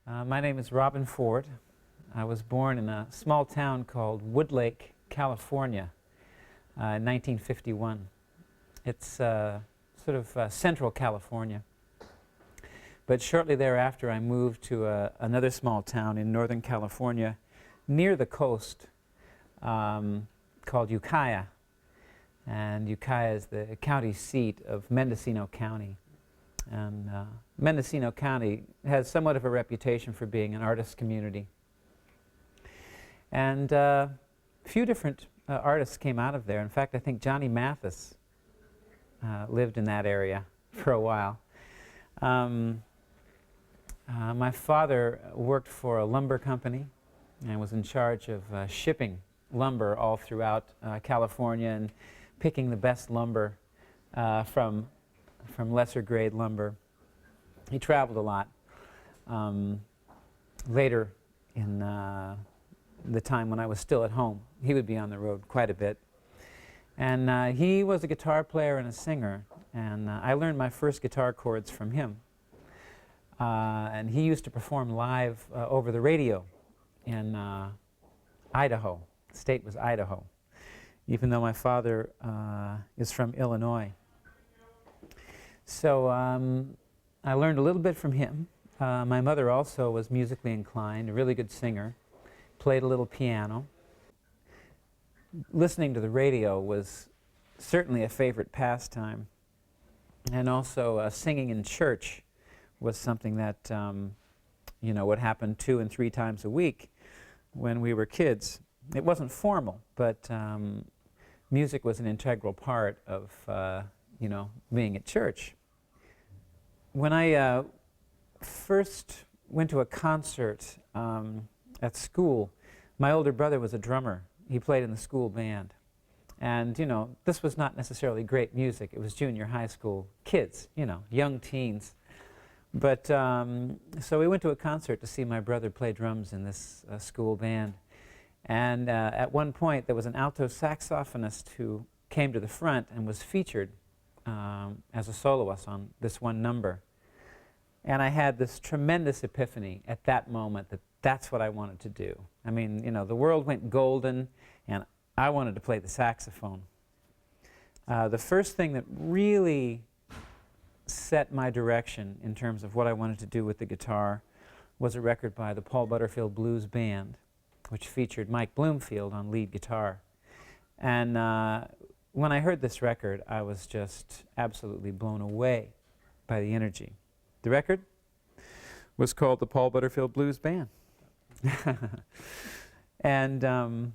My name is Robben Ford. I was born in a small town called Woodlake, California, in 1951. It's sort of central California. But shortly thereafter, I moved to another small town in Northern California near the coast called Ukiah. And Ukiah is the county seat of Mendocino County. And Mendocino County has somewhat of a reputation for being an artist community. And a few different artists came out of there. In fact, I think Johnny Mathis lived in that area for a while. My father worked for a lumber company and was in charge of shipping lumber all throughout California and picking the best lumber from lesser grade lumber. He traveled a lot. Later in the time when I was still at home, he would be on the road quite a bit. And he was a guitar player and a singer, and I learned my first guitar chords from him. And he used to perform live over the radio in Idaho. The state was Idaho, even though my father is from Illinois. So I learned a little bit from him. My mother also was musically inclined, a really good singer, played a little piano. Listening to the radio was certainly a favorite pastime, and also singing in church was something that would happen 2 and 3 times a week when we were kids. It wasn't formal, but music was an integral part of being at church. When I first went to a concert at school, my older brother was a drummer. He played in the school band. And, this was not necessarily great music. It was junior high school kids, young teens. But so we went to a concert to see my brother play drums in this school band. And at one point, there was an alto saxophonist who came to the front and was featured as a soloist on this one number. And I had this tremendous epiphany at that moment that that's what I wanted to do. I mean, the world went golden, and I wanted to play the saxophone. The first thing that really set my direction in terms of what I wanted to do with the guitar was a record by the Paul Butterfield Blues Band, which featured Mike Bloomfield on lead guitar. And when I heard this record, I was just absolutely blown away by the energy. The record was called the Paul Butterfield Blues Band. And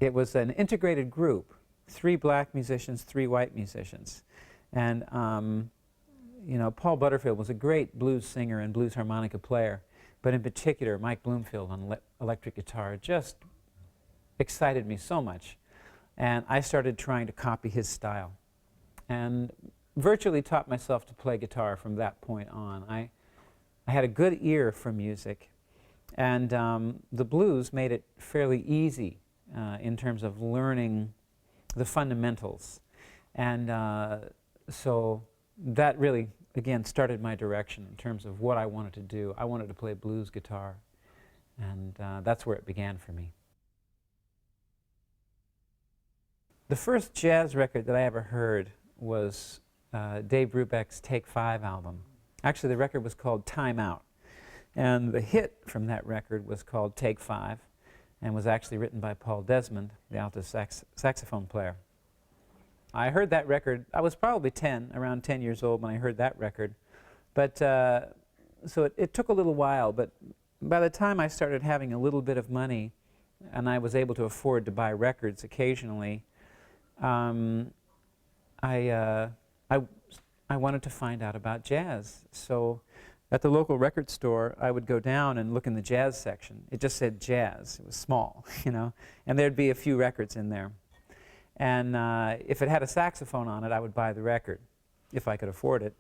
it was an integrated group, 3 black musicians, 3 white musicians. And Paul Butterfield was a great blues singer and blues harmonica player, but in particular, Mike Bloomfield on electric guitar just excited me so much. And I started trying to copy his style, and virtually taught myself to play guitar from that point on. I had a good ear for music, and the blues made it fairly easy in terms of learning the fundamentals. And so that really, again, started my direction in terms of what I wanted to do. I wanted to play blues guitar, and that's where it began for me. The first jazz record that I ever heard was Dave Brubeck's Take 5 album. Actually, the record was called Time Out, and the hit from that record was called Take 5, and was actually written by Paul Desmond, the alto saxophone player. I heard that record, I was probably around 10 years old when I heard that record, but so it took a little while, but by the time I started having a little bit of money and I was able to afford to buy records occasionally, I wanted to find out about jazz. So at the local record store, I would go down and look in the jazz section. It just said jazz. It was small, and there'd be a few records in there. And if it had a saxophone on it, I would buy the record, if I could afford it.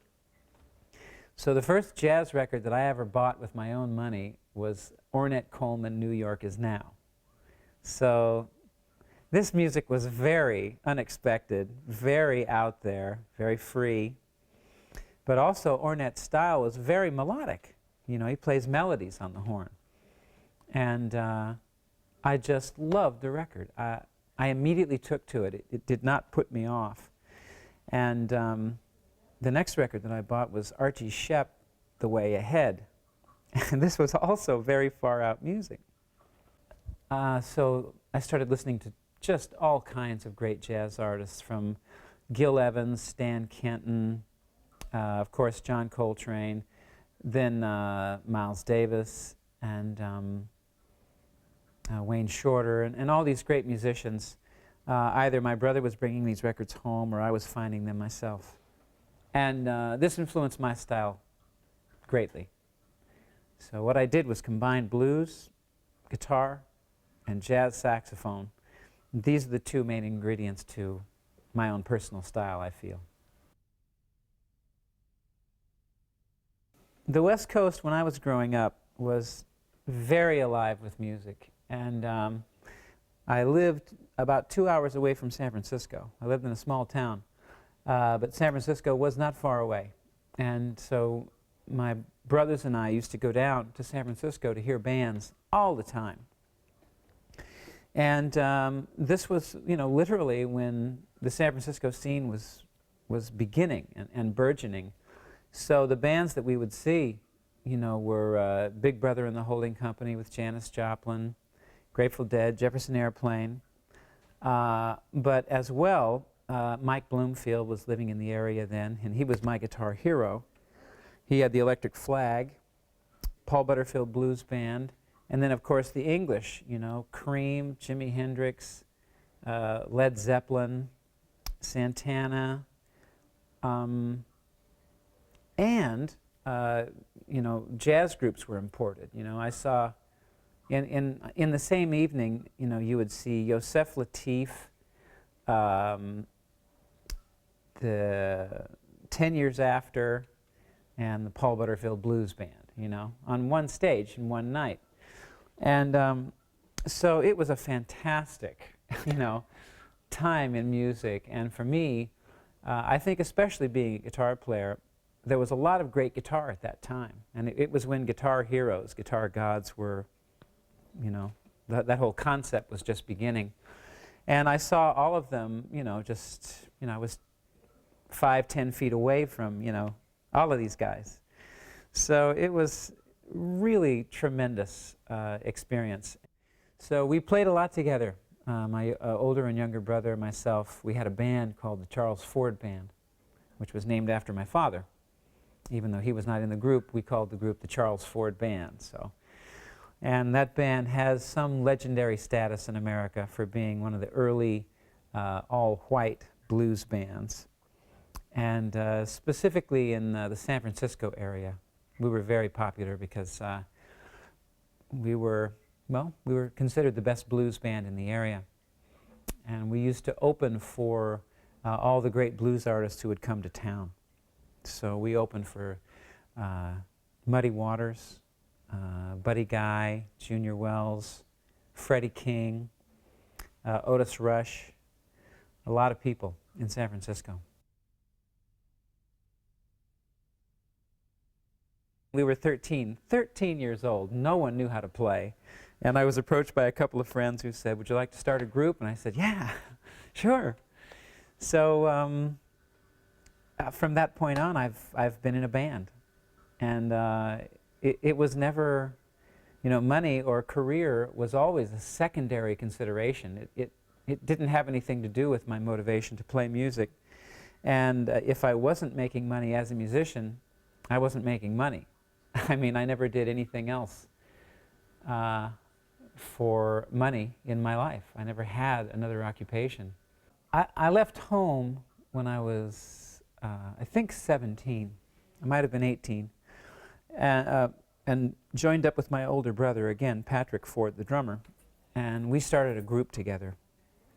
So the first jazz record that I ever bought with my own money was Ornette Coleman, New York Is Now. So this music was very unexpected, very out there, very free. But also Ornette's style was very melodic. You know, he plays melodies on the horn. And I just loved the record. I immediately took to it. It did not put me off. And the next record that I bought was Archie Shepp, The Way Ahead. And this was also very far out music. So I started listening to just all kinds of great jazz artists, from Gil Evans, Stan Kenton, of course John Coltrane, then Miles Davis, and Wayne Shorter, and all these great musicians. Either my brother was bringing these records home or I was finding them myself. And this influenced my style greatly. So what I did was combine blues, guitar, and jazz saxophone. These are the two main ingredients to my own personal style, I feel. The West Coast, when I was growing up, was very alive with music. And I lived about 2 hours away from San Francisco. I lived in a small town. But San Francisco was not far away. And so my brothers and I used to go down to San Francisco to hear bands all the time. And this was, you know, literally when the San Francisco scene was beginning and burgeoning. So the bands that we would see, you know, were Big Brother and the Holding Company with Janis Joplin, Grateful Dead, Jefferson Airplane, but as well, Mike Bloomfield was living in the area then, and he was my guitar hero. He had the Electric Flag, Paul Butterfield Blues Band, and then, of course, the English, you know, Cream, Jimi Hendrix, Led Zeppelin, Santana, and, you know, jazz groups were imported. You know, I saw, in the same evening, you know, you would see Yosef Lateef, the 10 Years After, and the Paul Butterfield Blues Band, you know, on one stage in one night. And so it was a fantastic, you know, time in music. And for me, I think especially being a guitar player, there was a lot of great guitar at that time. And it was when guitar heroes, guitar gods were, you know, that whole concept was just beginning. And I saw all of them, you know, just, you know, I was 5-10 feet away from, you know, all of these guys. So it was really tremendous experience. So we played a lot together. My older and younger brother, myself, we had a band called the Charles Ford Band, which was named after my father. Even though he was not in the group, we called the group the Charles Ford Band. So, and that band has some legendary status in America for being one of the early all-white blues bands. And specifically in the San Francisco area, we were very popular because we were considered the best blues band in the area. And we used to open for all the great blues artists who would come to town. So we opened for Muddy Waters, Buddy Guy, Junior Wells, Freddie King, Otis Rush, a lot of people in San Francisco. We were 13 years old. No one knew how to play. And I was approached by a couple of friends who said, "Would you like to start a group?" And I said, "Yeah, sure." So from that point on, I've been in a band. And it was never, you know, money or career was always a secondary consideration. It didn't have anything to do with my motivation to play music. And if I wasn't making money as a musician, I wasn't making money. I mean, I never did anything else for money in my life. I never had another occupation. I left home when I was, I think 17. I might have been 18. And joined up with my older brother, again, Patrick Ford, the drummer. And we started a group together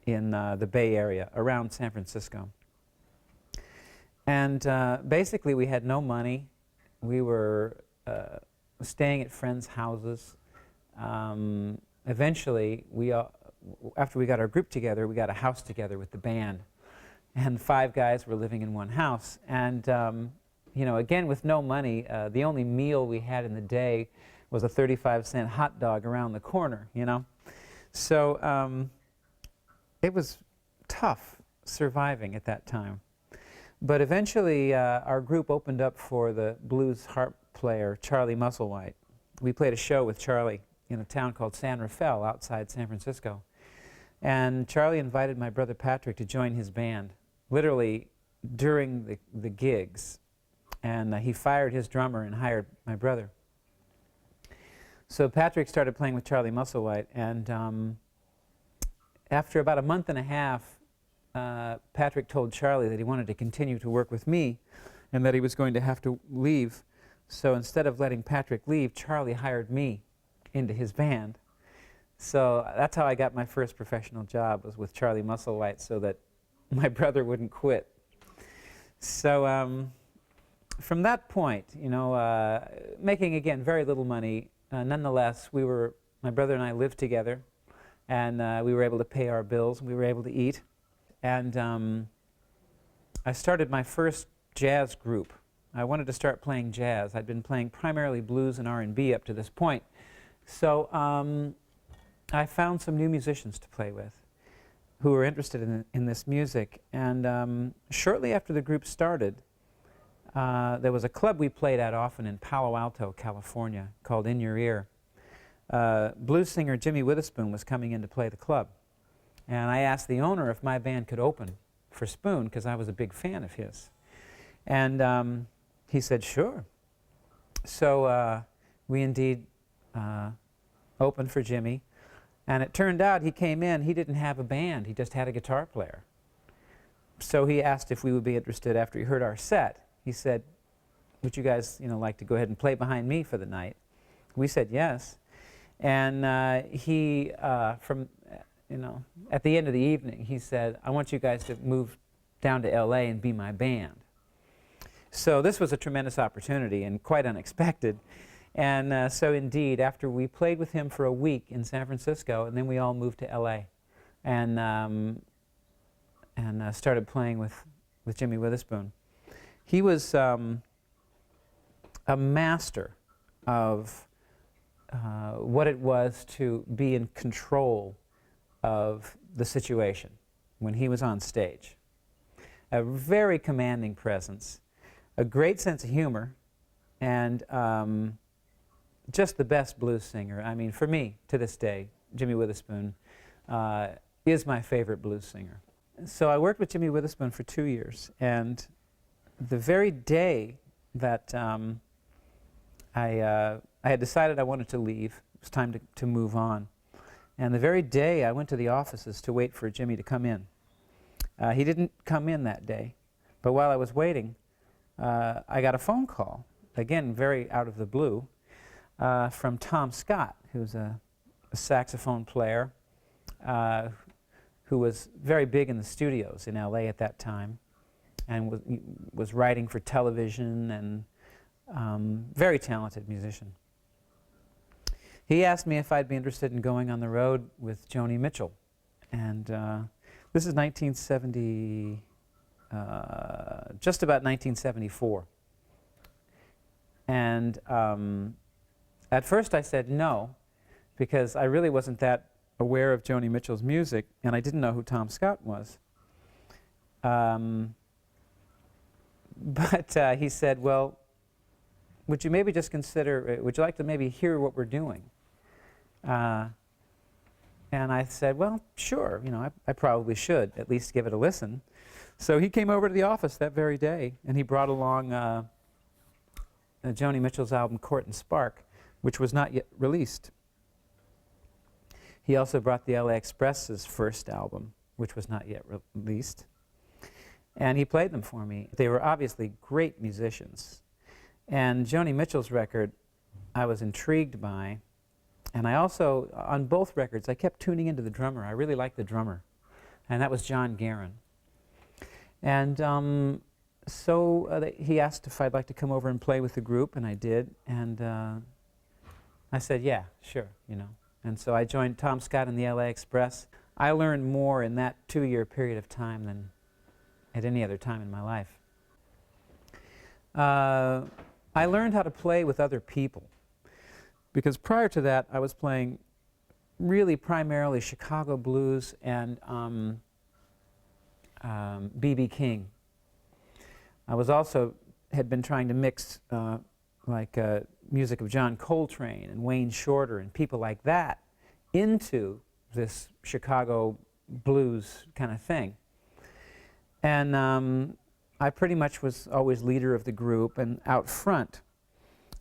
in the Bay Area, around San Francisco. And basically, we had no money. We were staying at friends' houses. Eventually, after we got our group together, we got a house together with the band. And 5 guys were living in one house. And again with no money, the only meal we had in the day was a 35-cent hot dog around the corner, So it was tough surviving at that time. But eventually our group opened up for the blues harp player Charlie Musselwhite. We played a show with Charlie in a town called San Rafael outside San Francisco. And Charlie invited my brother Patrick to join his band, literally during the gigs. And he fired his drummer and hired my brother. So Patrick started playing with Charlie Musselwhite, and after about a month and a half, Patrick told Charlie that he wanted to continue to work with me and that he was going to have to leave. So instead of letting Patrick leave, Charlie hired me into his band. So that's how I got my first professional job, was with Charlie Musselwhite, so that my brother wouldn't quit. So from that point, making, again, very little money, nonetheless, my brother and I lived together, and we were able to pay our bills, and we were able to eat. And I started my first jazz group. I wanted to start playing jazz. I'd been playing primarily blues and R&B up to this point. So I found some new musicians to play with who were interested in this music. And shortly after the group started, there was a club we played at often in Palo Alto, California, called In Your Ear. Blues singer Jimmy Witherspoon was coming in to play the club. And I asked the owner if my band could open for Spoon, because I was a big fan of his. And he said, sure. So we indeed opened for Jimmy. And it turned out he came in, he didn't have a band, he just had a guitar player. So he asked if we would be interested after he heard our set. He said, would you guys like to go ahead and play behind me for the night? We said yes. And he, at the end of the evening, he said, I want you guys to move down to LA and be my band. So this was a tremendous opportunity and quite unexpected. And so indeed, after we played with him for a week in San Francisco, and then we all moved to LA and started playing with Jimmy Witherspoon. He was a master of what it was to be in control of the situation when he was on stage. A very commanding presence, a great sense of humor, and just the best blues singer. I mean, for me, to this day, Jimmy Witherspoon is my favorite blues singer. So I worked with Jimmy Witherspoon for 2 years, and the very day that I had decided I wanted to leave, it was time to move on. And the very day I went to the offices to wait for Jimmy to come in. He didn't come in that day, but while I was waiting, I got a phone call, again very out of the blue, from Tom Scott, who's a saxophone player who was very big in the studios in LA at that time, and was writing for television, and very talented musician. He asked me if I'd be interested in going on the road with Joni Mitchell. And this is 1970, just about 1974. And at first I said no, because I really wasn't that aware of Joni Mitchell's music, and I didn't know who Tom Scott was. But he said, well, would you maybe just consider, would you like to maybe hear what we're doing? And I said, well, sure, I probably should at least give it a listen. So he came over to the office that very day, and he brought along Joni Mitchell's album, Court and Spark, which was not yet released. He also brought the LA Express's first album, which was not yet released. And he played them for me. They were obviously great musicians. And Joni Mitchell's record, I was intrigued by. And I also, on both records, I kept tuning into the drummer. I really liked the drummer. And that was John Guerin. And so he asked if I'd like to come over and play with the group, and I did. And I said, yeah, sure, And so I joined Tom Scott in the LA Express. I learned more in that 2-year period of time than at any other time in my life. I learned how to play with other people, because prior to that I was playing really primarily Chicago blues and B.B. King. I was also had been trying to mix music of John Coltrane and Wayne Shorter and people like that into this Chicago blues kind of thing. And I pretty much was always leader of the group and out front.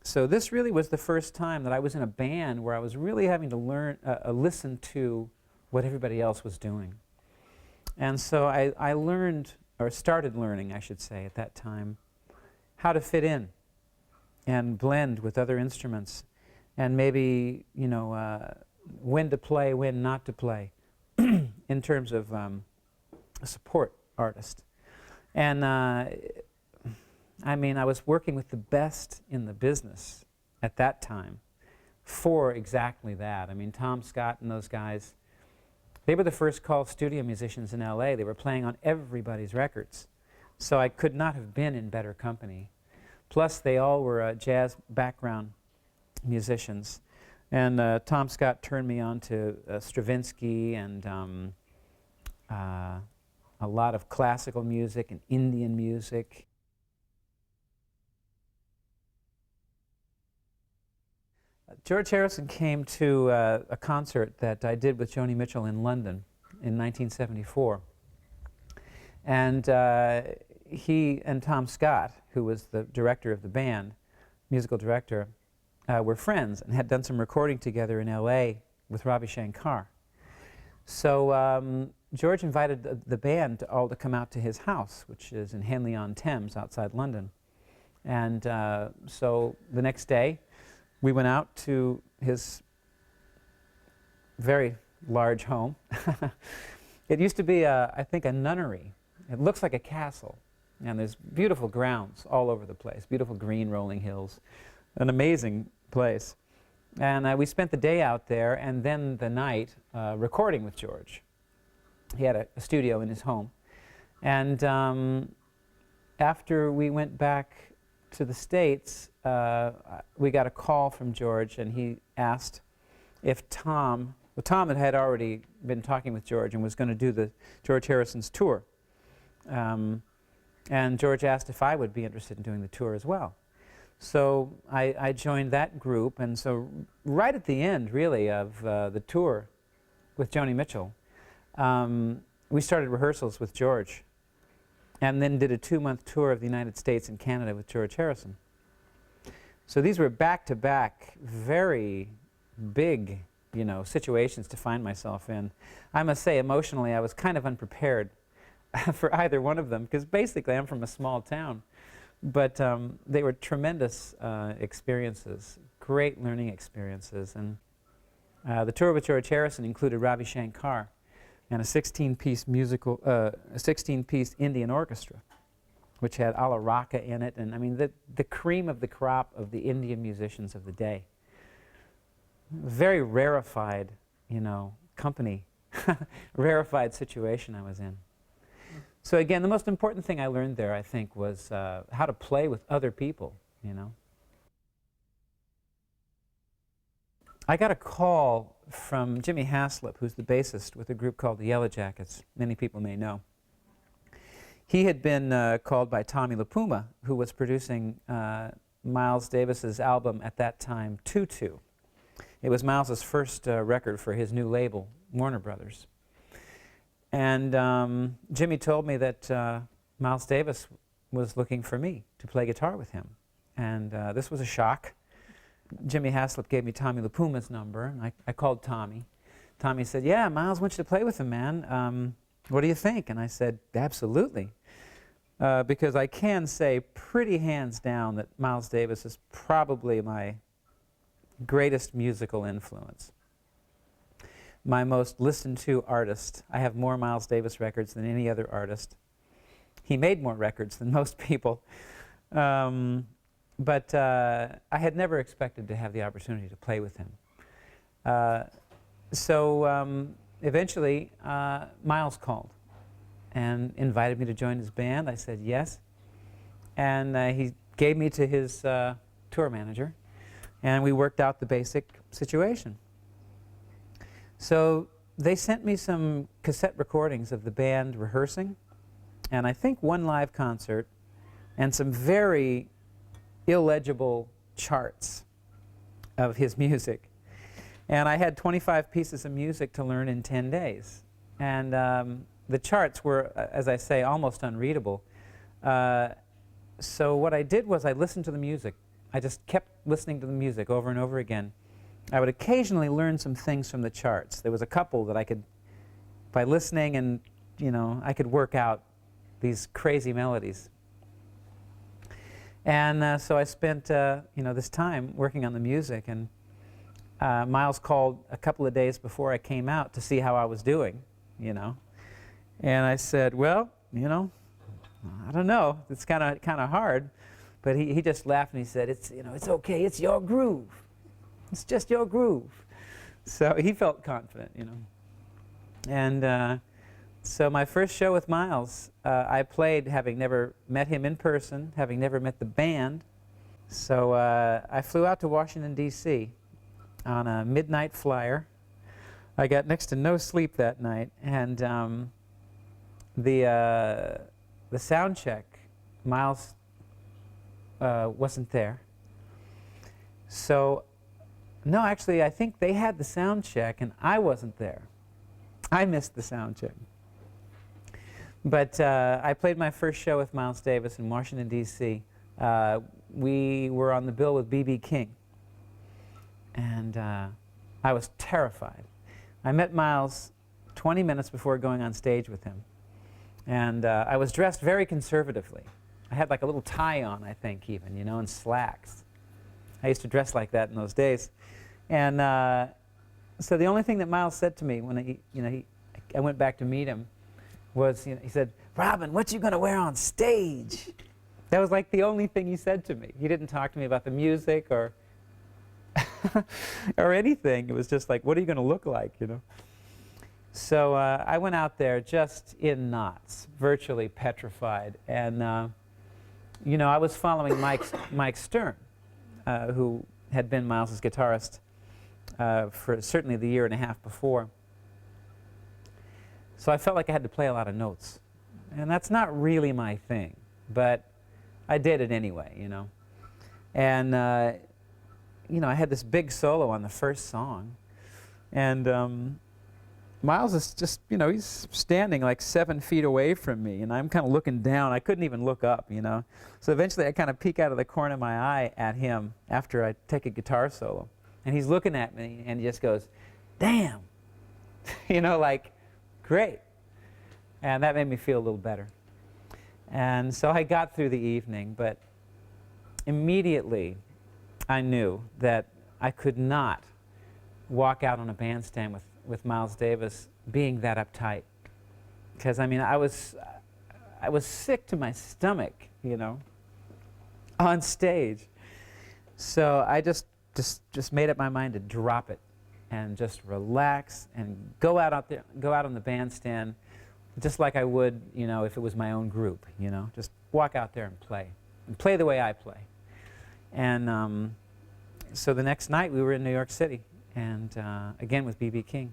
So this really was the first time that I was in a band where I was really having to learn, listen to what everybody else was doing. And so I learned, or started learning, I should say, at that time, how to fit in and blend with other instruments, and maybe, you know, when to play, when not to play, in terms of a support artist. And I mean, I was working with the best in the business at that time for exactly that. I mean, Tom Scott and those guys, they were the first call studio musicians in LA. They were playing on everybody's records. So I could not have been in better company. Plus, they all were jazz background musicians. And Tom Scott turned me on to Stravinsky and a lot of classical music and Indian music. George Harrison came to a concert that I did with Joni Mitchell in London in 1974. And he and Tom Scott, who was the director of the band, musical director, were friends and had done some recording together in LA with Ravi Shankar. So George invited the band all to come out to his house, which is in Henley-on-Thames outside London. And so the next day, we went out to his very large home. It used to be, I think, a nunnery. It looks like a castle. And there's beautiful grounds all over the place, beautiful green rolling hills. An amazing place. And we spent the day out there and then the night recording with George. He had a studio in his home. And after we went back to the States, we got a call from George, and he asked if Tom had already been talking with George and was going to do the George Harrison's tour. And George asked if I would be interested in doing the tour as well. So I joined that group, and so right at the end, really, of the tour with Joni Mitchell, we started rehearsals with George, and then did a 2-month tour of the United States and Canada with George Harrison. So these were back-to-back, very big, you know, situations to find myself in. I must say, emotionally, I was kind of unprepared for either one of them, because basically I'm from a small town. But they were tremendous experiences, great learning experiences. And the tour with George Harrison included Ravi Shankar and a 16-piece musical, a 16-piece Indian orchestra, which had Ala Raka in it, and I mean the cream of the crop of the Indian musicians of the day. Very rarefied, you know, company, rarefied situation I was in. So again, the most important thing I learned there, I think, was how to play with other people, you know. I got a call from Jimmy Haslip, who's the bassist with a group called the Yellow Jackets. Many people may know. He had been called by Tommy LaPuma, who was producing Miles Davis's album at that time, Tutu. It was Miles's first record for his new label, Warner Brothers. And Jimmy told me that Miles Davis was looking for me to play guitar with him. And this was a shock. Jimmy Haslip gave me Tommy LaPuma's number, and I called Tommy. Tommy said, "Yeah, Miles wants you to play with him, man. What do you think?" And I said, "Absolutely." Because I can say pretty hands down that Miles Davis is probably my greatest musical influence. My most listened to artist. I have more Miles Davis records than any other artist. He made more records than most people. But I had never expected to have the opportunity to play with him. So eventually, Miles called and invited me to join his band. I said yes. And he gave me to his tour manager, and we worked out the basic situation. So they sent me some cassette recordings of the band rehearsing, and I think one live concert, and some very illegible charts of his music. And I had 25 pieces of music to learn in 10 days. And the charts were, as I say, almost unreadable. So what I did was I listened to the music. I just kept listening to the music over and over again. I would occasionally learn some things from the charts. There was a couple that I could, by listening and, you know, I could work out these crazy melodies. And so I spent, you know, this time working on the music. And Miles called a couple of days before I came out to see how I was doing, you know. And I said, well, you know, I don't know. It's kind of hard. But he just laughed and he said, it's, you know, it's okay. It's your groove. It's just your groove. So he felt confident, you know. And so my first show with Miles, I played having never met him in person, having never met the band. So I flew out to Washington, D.C. on a midnight flyer. I got next to no sleep that night. And the sound check, Miles wasn't there. So, no, actually, I think they had the sound check and I wasn't there. I missed the sound check. But I played my first show with Miles Davis in Washington, D.C. We were on the bill with B.B. King. And I was terrified. I met Miles 20 minutes before going on stage with him. And I was dressed very conservatively. I had like a little tie on, I think, even, you know, and slacks. I used to dress like that in those days. And so the only thing that Miles said to me when I went back to meet him was, you know, he said, "Robben, what you gonna wear on stage?" That was like the only thing he said to me. He didn't talk to me about the music or or anything. It was just like, what are you gonna look like, you know? So I went out there just in knots, virtually petrified. And you know, I was following Mike Stern, who had been Miles's guitarist for certainly the year and a half before. So I felt like I had to play a lot of notes. And that's not really my thing, but I did it anyway, you know. And you know, I had this big solo on the first song. And Miles is just, you know, he's standing like 7 feet away from me, and I'm kind of looking down. I couldn't even look up, you know. So eventually I kind of peek out of the corner of my eye at him after I take a guitar solo. And he's looking at me, and he just goes, "Damn!" You know, like, great. And that made me feel a little better. And so I got through the evening, but immediately I knew that I could not walk out on a bandstand with Miles Davis being that uptight. Because, I mean, I was sick to my stomach, you know, on stage. So I just made up my mind to drop it and just relax and go out on the bandstand just like I would, you know, if it was my own group, you know. Just walk out there and play the way I play. And so the next night we were in New York City, and again with B.B. King.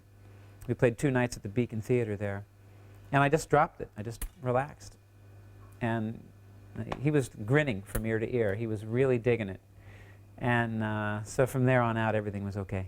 We played 2 nights at the Beacon Theater there. And I just dropped it. I just relaxed. And he was grinning from ear to ear. He was really digging it. And so from there on out, everything was okay.